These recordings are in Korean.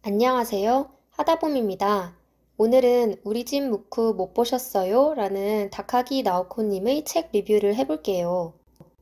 안녕하세요. 하다봄입니다. 오늘은 우리 집 무크 못 보셨어요? 라는 다카기 나오코님의 책 리뷰를 해볼게요.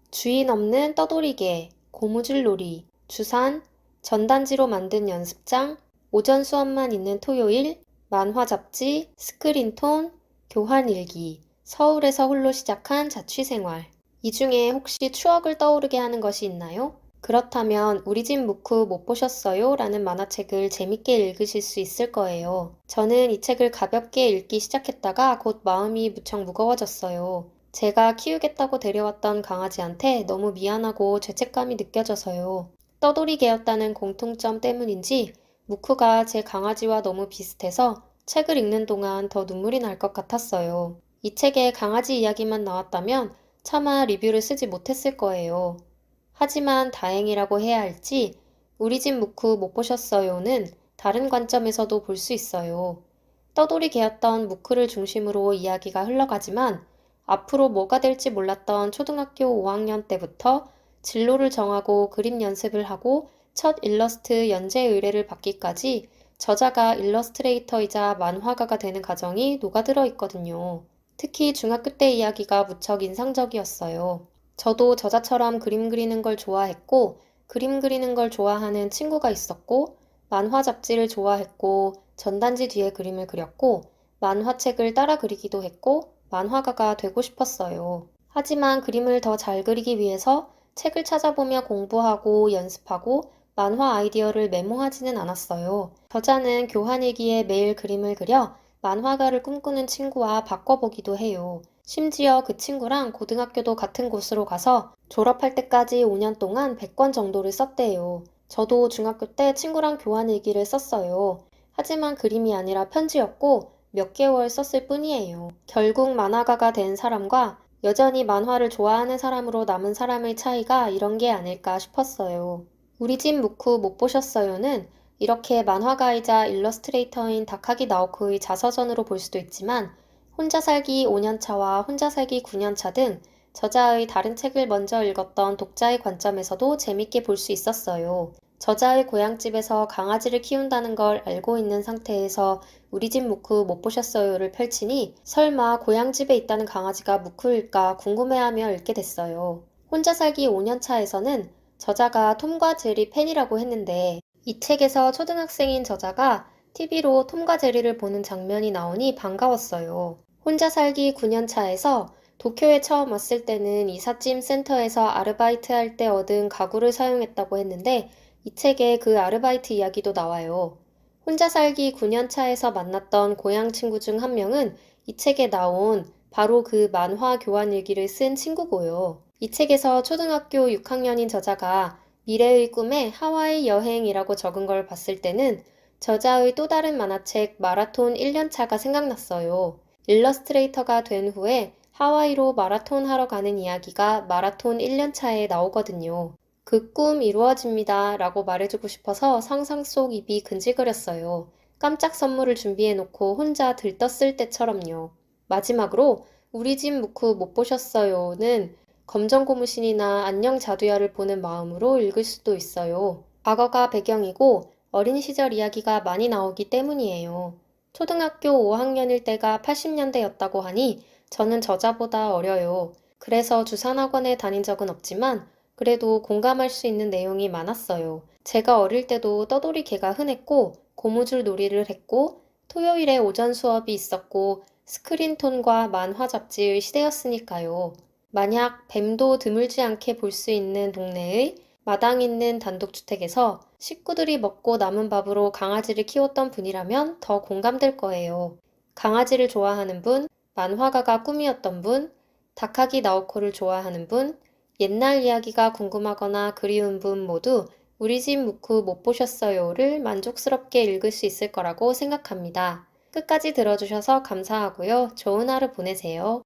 주인 없는 떠돌이개, 고무줄 놀이, 주산, 전단지로 만든 연습장, 오전 수업만 있는 토요일, 만화 잡지, 스크린톤, 교환일기, 서울에서 홀로 시작한 자취생활. 이 중에 혹시 추억을 떠오르게 하는 것이 있나요? 그렇다면 우리 집 무크 못 보셨어요? 라는 만화책을 재밌게 읽으실 수 있을 거예요. 저는 이 책을 가볍게 읽기 시작했다가 곧 마음이 무척 무거워졌어요. 제가 키우겠다고 데려왔던 강아지한테 너무 미안하고 죄책감이 느껴져서요. 떠돌이 개였다는 공통점 때문인지 무크가 제 강아지와 너무 비슷해서 책을 읽는 동안 더 눈물이 날 것 같았어요. 이 책에 강아지 이야기만 나왔다면 차마 리뷰를 쓰지 못했을 거예요. 하지만 다행이라고 해야 할지 우리 집 무크 못 보셨어요는 다른 관점에서도 볼 수 있어요. 떠돌이 개였던 무크를 중심으로 이야기가 흘러가지만 앞으로 뭐가 될지 몰랐던 초등학교 5학년 때부터 진로를 정하고 그림 연습을 하고 첫 일러스트 연재 의뢰를 받기까지 저자가 일러스트레이터이자 만화가가 되는 과정이 녹아들어 있거든요. 특히 중학교 때 이야기가 무척 인상적이었어요. 저도 저자처럼 그림 그리는 걸 좋아했고, 그림 그리는 걸 좋아하는 친구가 있었고, 만화 잡지를 좋아했고, 전단지 뒤에 그림을 그렸고, 만화책을 따라 그리기도 했고, 만화가가 되고 싶었어요. 하지만 그림을 더 잘 그리기 위해서 책을 찾아보며 공부하고 연습하고 만화 아이디어를 메모하지는 않았어요. 저자는 교환일기에 매일 그림을 그려 만화가를 꿈꾸는 친구와 바꿔보기도 해요. 심지어 그 친구랑 고등학교도 같은 곳으로 가서 졸업할 때까지 5년 동안 100권 정도를 썼대요. 저도 중학교 때 친구랑 교환일기를 썼어요. 하지만 그림이 아니라 편지였고 몇 개월 썼을 뿐이에요. 결국 만화가가 된 사람과 여전히 만화를 좋아하는 사람으로 남은 사람의 차이가 이런 게 아닐까 싶었어요. 우리 집 무크 못 보셨어요는 이렇게 만화가이자 일러스트레이터인 다카기 나오코의 자서전으로 볼 수도 있지만 혼자 살기 5년차와 혼자 살기 9년차 등 저자의 다른 책을 먼저 읽었던 독자의 관점에서도 재밌게 볼 수 있었어요. 저자의 고향집에서 강아지를 키운다는 걸 알고 있는 상태에서 우리 집 무크 못 보셨어요를 펼치니 설마 고향집에 있다는 강아지가 무크일까 궁금해하며 읽게 됐어요. 혼자 살기 5년차에서는 저자가 톰과 제리 팬이라고 했는데 이 책에서 초등학생인 저자가 TV로 톰과 제리를 보는 장면이 나오니 반가웠어요. 혼자 살기 9년 차에서 도쿄에 처음 왔을 때는 이삿짐 센터에서 아르바이트 할 때 얻은 가구를 사용했다고 했는데 이 책에 그 아르바이트 이야기도 나와요. 혼자 살기 9년 차에서 만났던 고향 친구 중 한 명은 이 책에 나온 바로 그 만화 교환 일기를 쓴 친구고요. 이 책에서 초등학교 6학년인 저자가 미래의 꿈에 하와이 여행이라고 적은 걸 봤을 때는 저자의 또 다른 만화책 마라톤 1년차가 생각났어요. 일러스트레이터가 된 후에 하와이로 마라톤 하러 가는 이야기가 마라톤 1년차에 나오거든요. 그 꿈 이루어집니다 라고 말해주고 싶어서 상상 속 입이 근질거렸어요. 깜짝 선물을 준비해놓고 혼자 들떴을 때처럼요. 마지막으로 우리 집 무크 못 보셨어요는 검정고무신이나 안녕 자두야를 보는 마음으로 읽을 수도 있어요. 과거가 배경이고 어린 시절 이야기가 많이 나오기 때문이에요. 초등학교 5학년일 때가 80년대였다고 하니 저는 저자보다 어려요. 그래서 주산학원에 다닌 적은 없지만 그래도 공감할 수 있는 내용이 많았어요. 제가 어릴 때도 떠돌이 개가 흔했고 고무줄 놀이를 했고 토요일에 오전 수업이 있었고 스크린톤과 만화 잡지의 시대였으니까요. 만약 뱀도 드물지 않게 볼 수 있는 동네의 마당 있는 단독주택에서 식구들이 먹고 남은 밥으로 강아지를 키웠던 분이라면 더 공감될 거예요. 강아지를 좋아하는 분, 만화가가 꿈이었던 분, 다카기 나오코를 좋아하는 분, 옛날 이야기가 궁금하거나 그리운 분 모두 우리 집 무크 못 보셨어요를 만족스럽게 읽을 수 있을 거라고 생각합니다. 끝까지 들어주셔서 감사하고요. 좋은 하루 보내세요.